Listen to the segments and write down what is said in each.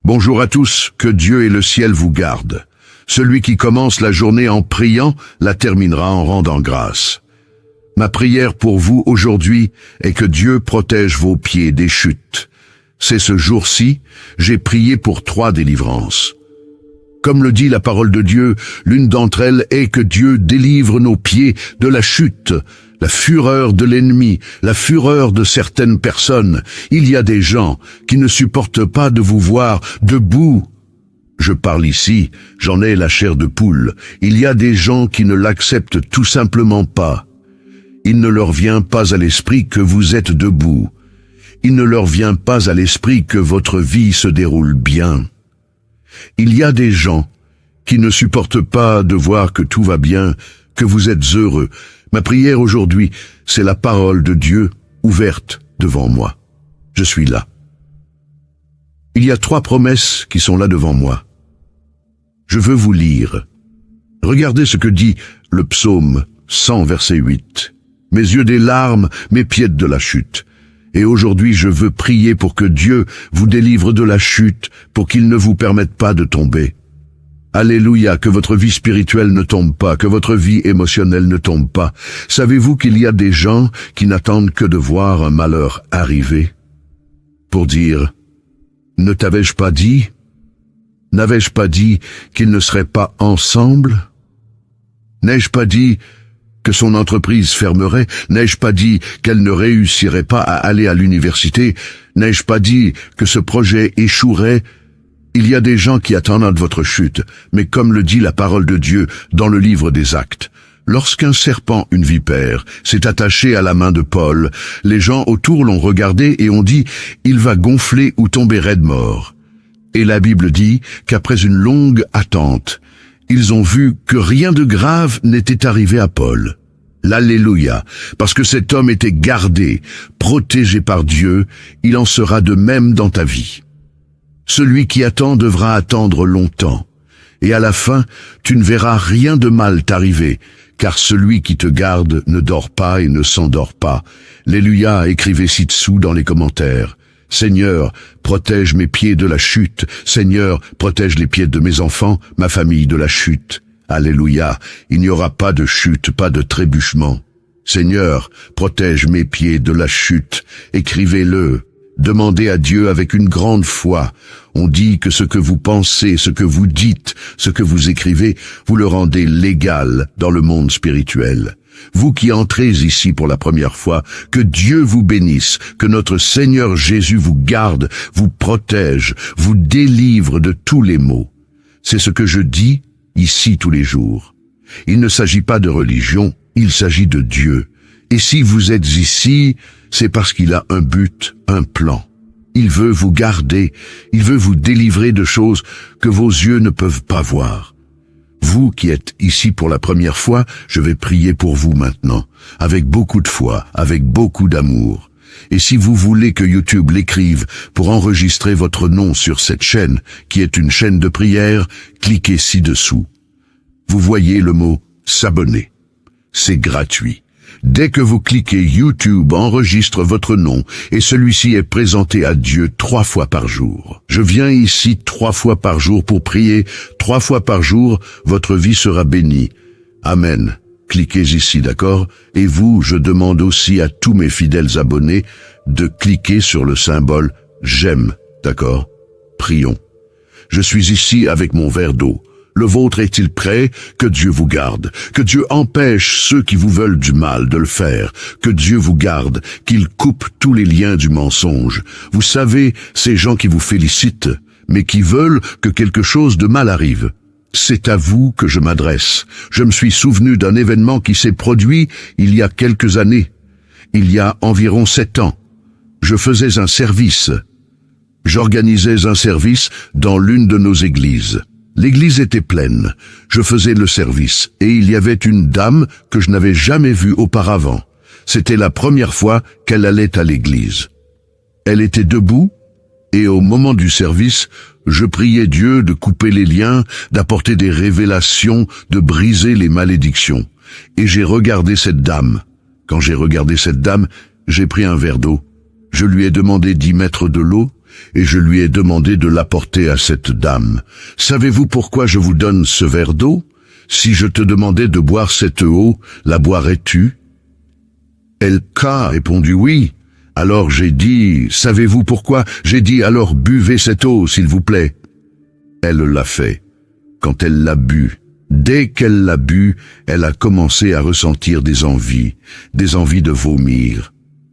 Bonjour à tous, que Dieu et le ciel vous gardent. Celui qui commence la journée en priant, la terminera en rendant grâce. Ma prière pour vous aujourd'hui est que Dieu protège vos pieds des chutes. C'est ce jour-ci, j'ai prié pour 3 délivrances. Comme le dit la parole de Dieu, l'une d'entre elles est que Dieu délivre nos pieds de la chute, la fureur de l'ennemi, la fureur de certaines personnes. Il y a des gens qui ne supportent pas de vous voir debout. Je parle ici, j'en ai la chair de poule. Il y a des gens qui ne l'acceptent tout simplement pas. Il ne leur vient pas à l'esprit que vous êtes debout. Il ne leur vient pas à l'esprit que votre vie se déroule bien. Il y a des gens qui ne supportent pas de voir que tout va bien, que vous êtes heureux. Ma prière aujourd'hui, c'est la parole de Dieu ouverte devant moi. Je suis là. Il y a 3 promesses qui sont là devant moi. Je veux vous lire. Regardez ce que dit le psaume 100, verset 8. Mes yeux des larmes, mes pieds de la chute. Et aujourd'hui, je veux prier pour que Dieu vous délivre de la chute, pour qu'il ne vous permette pas de tomber. Alléluia, que votre vie spirituelle ne tombe pas, que votre vie émotionnelle ne tombe pas. Savez-vous qu'il y a des gens qui n'attendent que de voir un malheur arriver pour dire « Ne t'avais-je pas dit ? N'avais-je pas dit qu'ils ne seraient pas ensemble ? N'ai-je pas dit que son entreprise fermerait ? N'ai-je pas dit qu'elle ne réussirait pas à aller à l'université ? N'ai-je pas dit que ce projet échouerait ? Il y a des gens qui attendent votre chute, mais comme le dit la parole de Dieu dans le livre des Actes, lorsqu'un serpent, une vipère, s'est attaché à la main de Paul, les gens autour l'ont regardé et ont dit « Il va gonfler ou tomber raide mort ». Et la Bible dit qu'après une longue attente, ils ont vu que rien de grave n'était arrivé à Paul. L'Alléluia, parce que cet homme était gardé, protégé par Dieu, il en sera de même dans ta vie. Celui qui attend devra attendre longtemps, et à la fin, tu ne verras rien de mal t'arriver, car celui qui te garde ne dort pas et ne s'endort pas. Alléluia, écrivez ci-dessous dans les commentaires. Seigneur, protège mes pieds de la chute. Seigneur, protège les pieds de mes enfants, ma famille de la chute. Alléluia, il n'y aura pas de chute, pas de trébuchement. Seigneur, protège mes pieds de la chute. Écrivez-le. Demandez à Dieu avec une grande foi. On dit que ce que vous pensez, ce que vous dites, ce que vous écrivez, vous le rendez légal dans le monde spirituel. Vous qui entrez ici pour la première fois, que Dieu vous bénisse, que notre Seigneur Jésus vous garde, vous protège, vous délivre de tous les maux. C'est ce que je dis ici tous les jours. Il ne s'agit pas de religion, il s'agit de Dieu. Et si vous êtes ici, c'est parce qu'il a un but, un plan. Il veut vous garder, il veut vous délivrer de choses que vos yeux ne peuvent pas voir. Vous qui êtes ici pour la première fois, je vais prier pour vous maintenant, avec beaucoup de foi, avec beaucoup d'amour. Et si vous voulez que YouTube l'écrive pour enregistrer votre nom sur cette chaîne, qui est une chaîne de prière, cliquez ci-dessous. Vous voyez le mot « s'abonner ». C'est gratuit. Dès que vous cliquez, YouTube enregistre votre nom et celui-ci est présenté à Dieu 3 fois par jour. Je viens ici 3 fois par jour pour prier. 3 fois par jour, votre vie sera bénie. Amen. Cliquez ici, d'accord? Et vous, je demande aussi à tous mes fidèles abonnés de cliquer sur le symbole « J'aime », d'accord? Prions. Je suis ici avec mon verre d'eau. Le vôtre est-il prêt? Que Dieu vous garde. Que Dieu empêche ceux qui vous veulent du mal de le faire. Que Dieu vous garde, qu'il coupe tous les liens du mensonge. Vous savez, ces gens qui vous félicitent, mais qui veulent que quelque chose de mal arrive. C'est à vous que je m'adresse. Je me suis souvenu d'un événement qui s'est produit il y a quelques années. Il y a environ 7 ans. Je faisais un service. J'organisais un service dans l'une de nos églises. L'église était pleine. Je faisais le service et il y avait une dame que je n'avais jamais vue auparavant. C'était la première fois qu'elle allait à l'église. Elle était debout et au moment du service, je priais Dieu de couper les liens, d'apporter des révélations, de briser les malédictions. Et j'ai regardé cette dame. Quand j'ai regardé cette dame, j'ai pris un verre d'eau. Je lui ai demandé d'y mettre de l'eau et je lui ai demandé de l'apporter à cette dame. Savez-vous pourquoi je vous donne ce verre d'eau? Si je te demandais de boire cette eau, la boirais-tu? Elle a répondu oui. Alors j'ai dit, savez-vous pourquoi? J'ai dit, alors buvez cette eau, s'il vous plaît. Elle l'a fait. Quand elle l'a bu, dès qu'elle l'a bu, elle a commencé à ressentir des envies de vomir.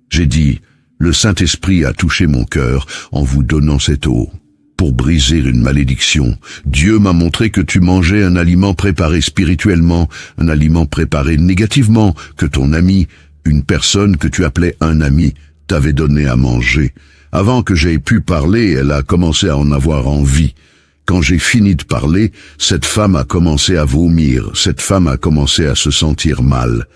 J'ai dit, le Saint-Esprit a touché mon cœur en vous donnant cette eau. Pour briser une malédiction, Dieu m'a montré que tu mangeais un aliment préparé spirituellement, un aliment préparé négativement, que ton ami, une personne que tu appelais un ami, t'avait donné à manger. Avant que j'aie pu parler, elle a commencé à en avoir envie. Quand j'ai fini de parler, cette femme a commencé à vomir, cette femme a commencé à se sentir mal.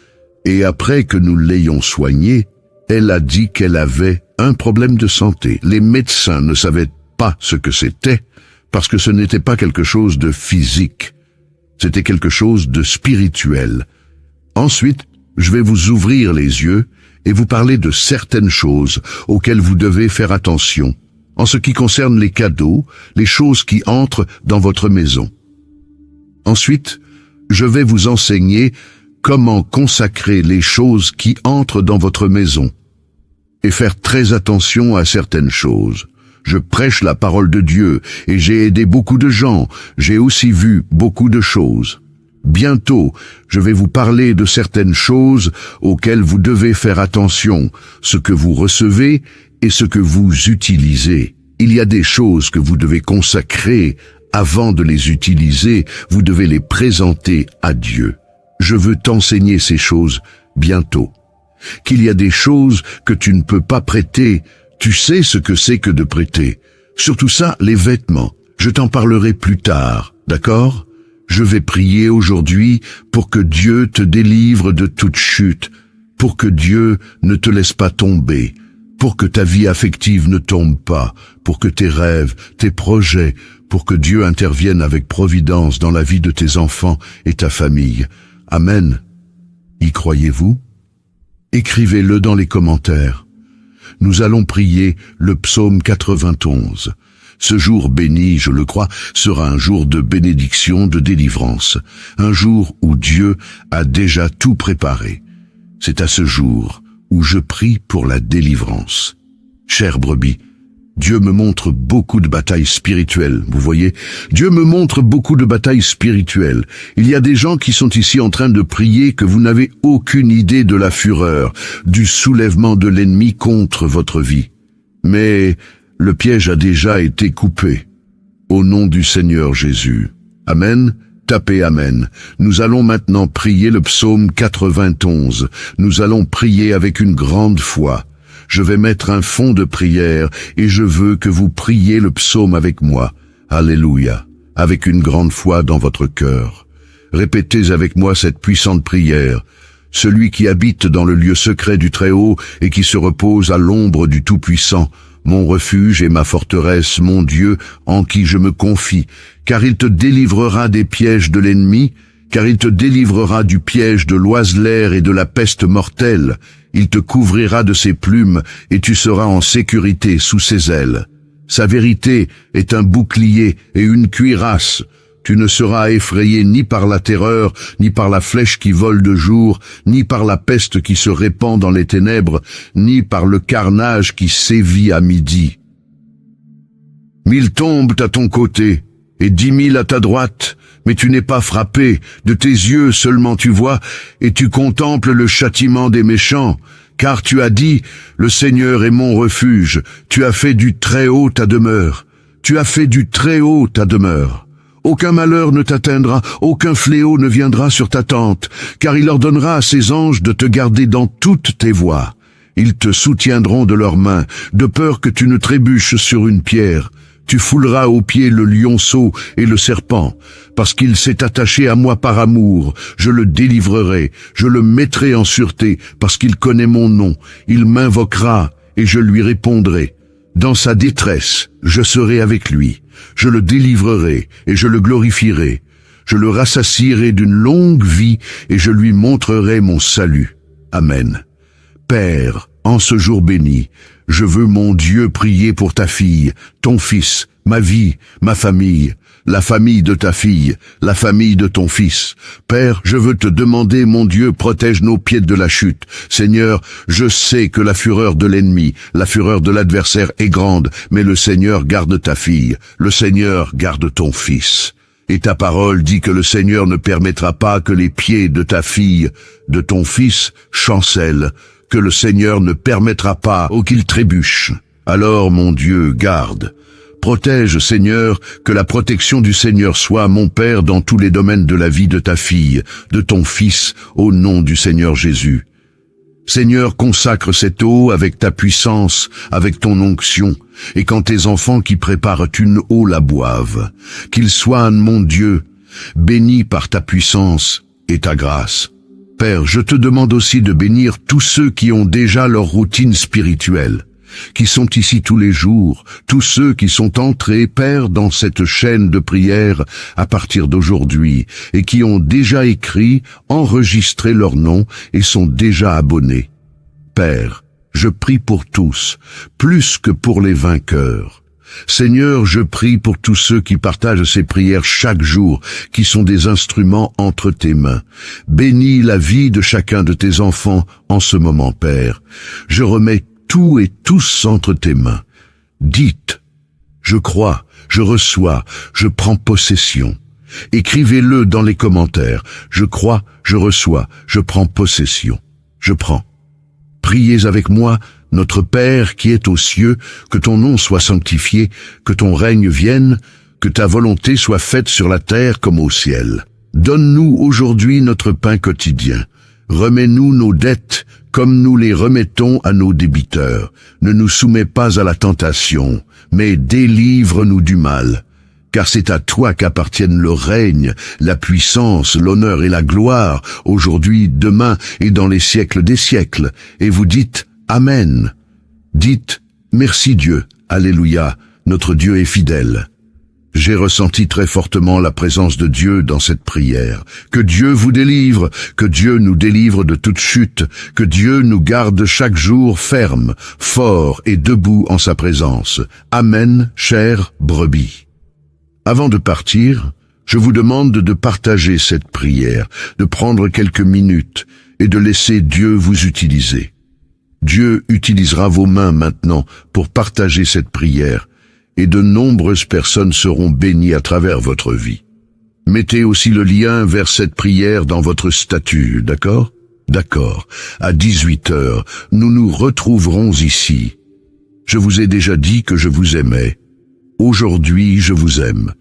Et après que nous l'ayons soignée, elle a dit qu'elle avait un problème de santé. Les médecins ne savaient pas ce que c'était, parce que ce n'était pas quelque chose de physique. C'était quelque chose de spirituel. Ensuite, je vais vous ouvrir les yeux et vous parler de certaines choses auxquelles vous devez faire attention, en ce qui concerne les cadeaux, les choses qui entrent dans votre maison. Ensuite, je vais vous enseigner comment consacrer les choses qui entrent dans votre maison et faire très attention à certaines choses. Je prêche la parole de Dieu et j'ai aidé beaucoup de gens. J'ai aussi vu beaucoup de choses. Bientôt, je vais vous parler de certaines choses auxquelles vous devez faire attention, ce que vous recevez et ce que vous utilisez. Il y a des choses que vous devez consacrer avant de les utiliser, vous devez les présenter à Dieu. Je veux t'enseigner ces choses bientôt. Qu'il y a des choses que tu ne peux pas prêter, tu sais ce que c'est que de prêter. Surtout ça, les vêtements. Je t'en parlerai plus tard, d'accord? Je vais prier aujourd'hui pour que Dieu te délivre de toute chute, pour que Dieu ne te laisse pas tomber, pour que ta vie affective ne tombe pas, pour que tes rêves, tes projets, pour que Dieu intervienne avec providence dans la vie de tes enfants et ta famille. Amen. Y croyez-vous? Écrivez-le dans les commentaires. Nous allons prier le psaume 91. Ce jour béni, je le crois, sera un jour de bénédiction, de délivrance, un jour où Dieu a déjà tout préparé. C'est à ce jour où je prie pour la délivrance. Chère brebis, Dieu me montre beaucoup de batailles spirituelles, vous voyez? Dieu me montre beaucoup de batailles spirituelles. Il y a des gens qui sont ici en train de prier que vous n'avez aucune idée de la fureur, du soulèvement de l'ennemi contre votre vie. Mais le piège a déjà été coupé. Au nom du Seigneur Jésus. Amen. Tapez Amen. Nous allons maintenant prier le psaume 91. Nous allons prier avec une grande foi. Je vais mettre un fond de prière et je veux que vous priez le psaume avec moi. Alléluia. Avec une grande foi dans votre cœur. Répétez avec moi cette puissante prière. Celui qui habite dans le lieu secret du Très-Haut et qui se repose à l'ombre du Tout-Puissant, mon refuge et ma forteresse, mon Dieu, en qui je me confie, car il te délivrera des pièges de l'ennemi, car il te délivrera du piège de l'oiseleur et de la peste mortelle. Il te couvrira de ses plumes, et tu seras en sécurité sous ses ailes. Sa vérité est un bouclier et une cuirasse. Tu ne seras effrayé ni par la terreur, ni par la flèche qui vole de jour, ni par la peste qui se répand dans les ténèbres, ni par le carnage qui sévit à midi. 1000 tombent à ton côté, et 10 000 à ta droite, mais tu n'es pas frappé, de tes yeux seulement tu vois, et tu contemples le châtiment des méchants, car tu as dit, le Seigneur est mon refuge, tu as fait du Très-Haut ta demeure, tu as fait du Très-Haut ta demeure. Aucun malheur ne t'atteindra, aucun fléau ne viendra sur ta tente, car il ordonnera à ses anges de te garder dans toutes tes voies. Ils te soutiendront de leurs mains, de peur que tu ne trébuches sur une pierre. Tu fouleras aux pieds le lionceau et le serpent, parce qu'il s'est attaché à moi par amour. Je le délivrerai, je le mettrai en sûreté, parce qu'il connaît mon nom. Il m'invoquera, et je lui répondrai. Dans sa détresse, je serai avec lui. Je le délivrerai et je le glorifierai. Je le rassasierai d'une longue vie et je lui montrerai mon salut. Amen. Père, En ce jour béni, je veux, mon Dieu, prier pour ta fille, ton fils, ma vie, ma famille, la famille de ta fille, la famille de ton fils. Père, je veux te demander, mon Dieu, protège nos pieds de la chute. Seigneur, je sais que la fureur de l'ennemi, la fureur de l'adversaire est grande, mais le Seigneur garde ta fille, le Seigneur garde ton fils. Et ta parole dit que le Seigneur ne permettra pas que les pieds de ta fille, de ton fils, chancellent, que le Seigneur ne permettra pas qu'il trébuche. Alors, mon Dieu, garde. Protège, Seigneur, que la protection du Seigneur soit, mon Père, dans tous les domaines de la vie de ta fille, de ton fils, au nom du Seigneur Jésus. Seigneur, consacre cette eau avec ta puissance, avec ton onction, et quand tes enfants qui préparent une eau la boivent, qu'ils soient, mon Dieu, bénis par ta puissance et ta grâce. Père, je te demande aussi de bénir tous ceux qui ont déjà leur routine spirituelle, qui sont ici tous les jours, tous ceux qui sont entrés, Père, dans cette chaîne de prière à partir d'aujourd'hui, et qui ont déjà écrit, enregistré leur nom et sont déjà abonnés. Père, je prie pour tous, plus que pour les vainqueurs. Seigneur, je prie pour tous ceux qui partagent ces prières chaque jour, qui sont des instruments entre tes mains. Bénis la vie de chacun de tes enfants en ce moment, Père. Je remets tout et tous entre tes mains. Dites, je crois, je reçois, je prends possession. Écrivez-le dans les commentaires. Je crois, je reçois, je prends possession. Je prends. Priez avec moi, notre Père qui est aux cieux, que ton nom soit sanctifié, que ton règne vienne, que ta volonté soit faite sur la terre comme au ciel. Donne-nous aujourd'hui notre pain quotidien. Remets-nous nos dettes comme nous les remettons à nos débiteurs. Ne nous soumets pas à la tentation, mais délivre-nous du mal. Car c'est à toi qu'appartiennent le règne, la puissance, l'honneur et la gloire, aujourd'hui, demain et dans les siècles des siècles. Et vous dites Amen. Dites merci Dieu, Alléluia, notre Dieu est fidèle. J'ai ressenti très fortement la présence de Dieu dans cette prière. Que Dieu vous délivre, que Dieu nous délivre de toute chute, que Dieu nous garde chaque jour ferme, fort et debout en sa présence. Amen, chère brebis. Avant de partir, je vous demande de partager cette prière, de prendre quelques minutes et de laisser Dieu vous utiliser. Dieu utilisera vos mains maintenant pour partager cette prière, et de nombreuses personnes seront bénies à travers votre vie. Mettez aussi le lien vers cette prière dans votre statut, d'accord? D'accord. À 18h, nous nous retrouverons ici. Je vous ai déjà dit que je vous aimais. Aujourd'hui, je vous aime.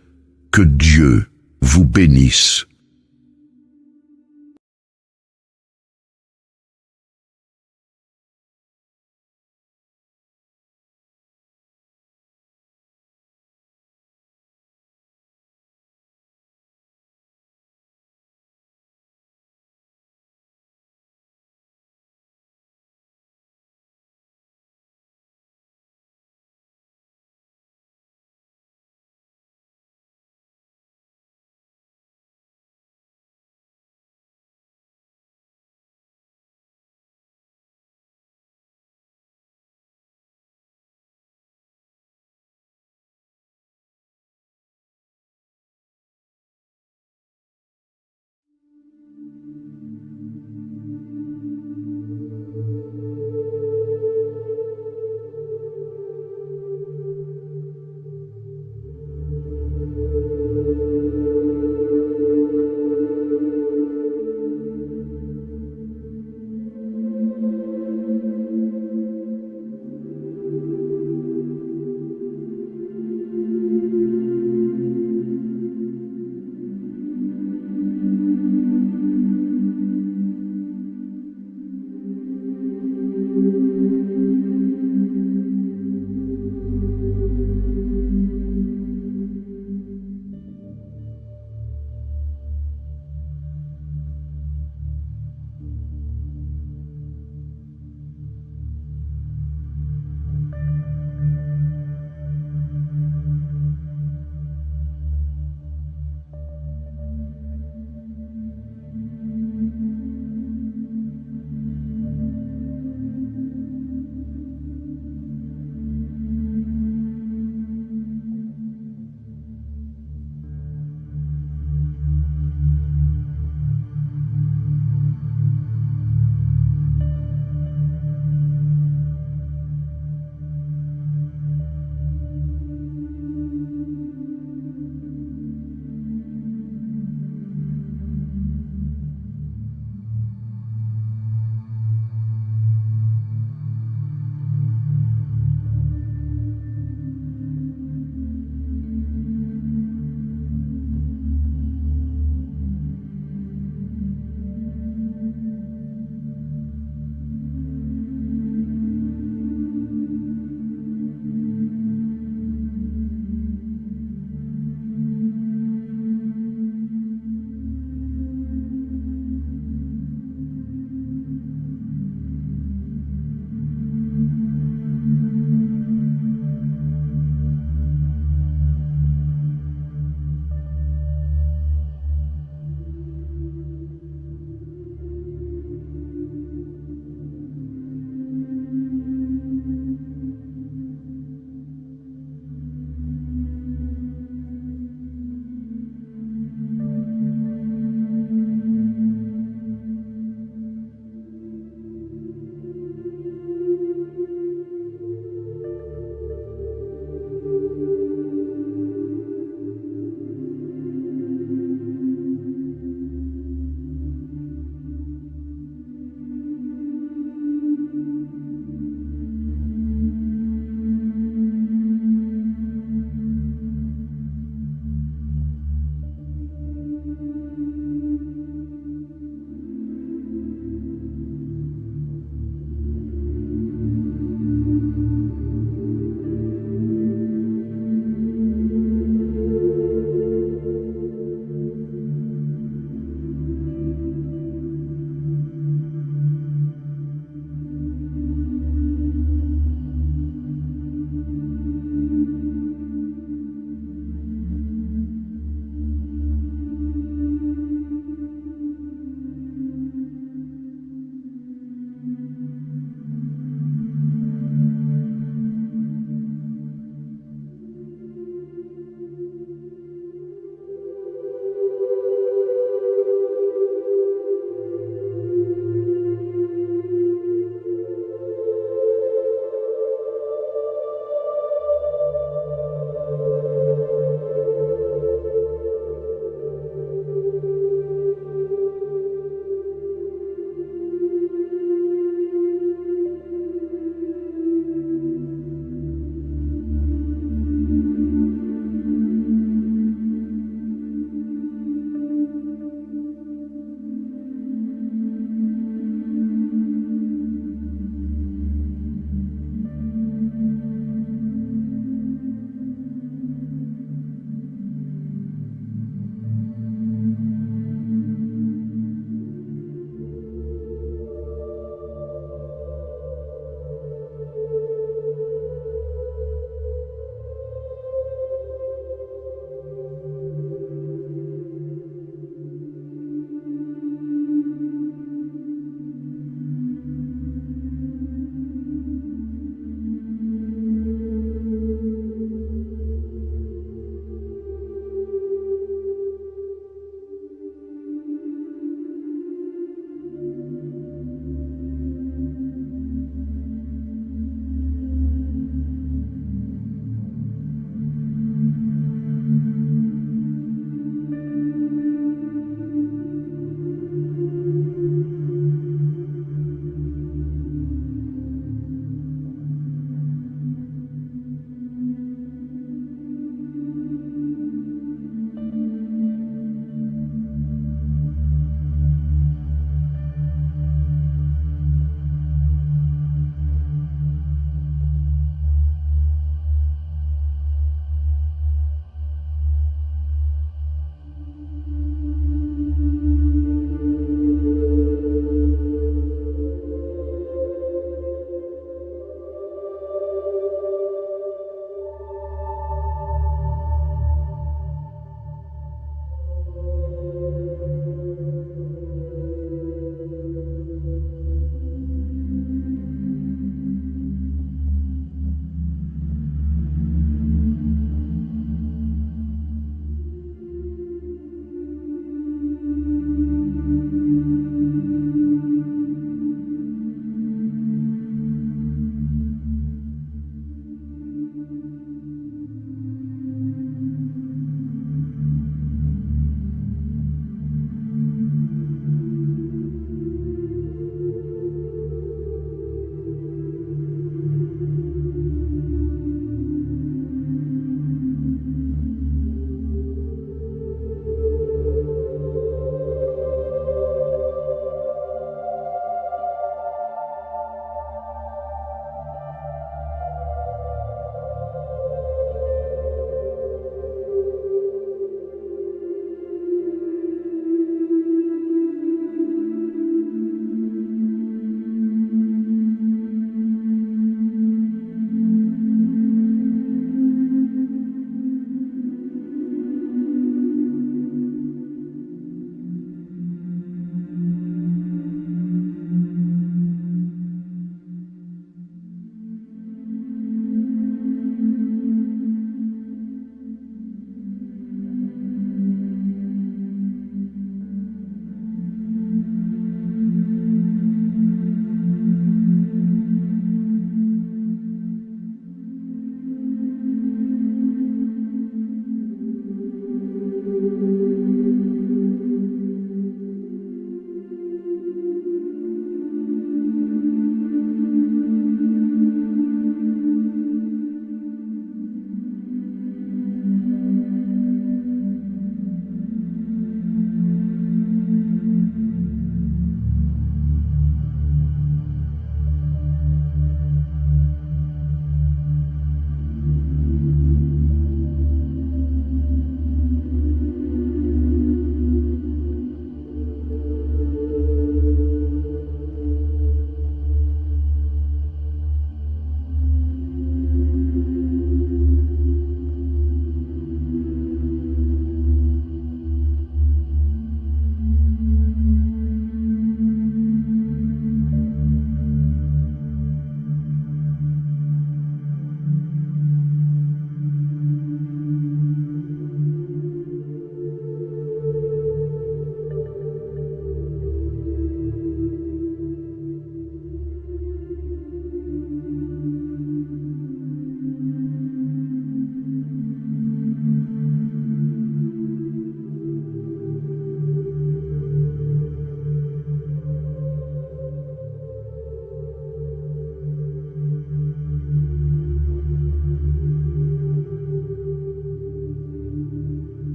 Que Dieu vous bénisse.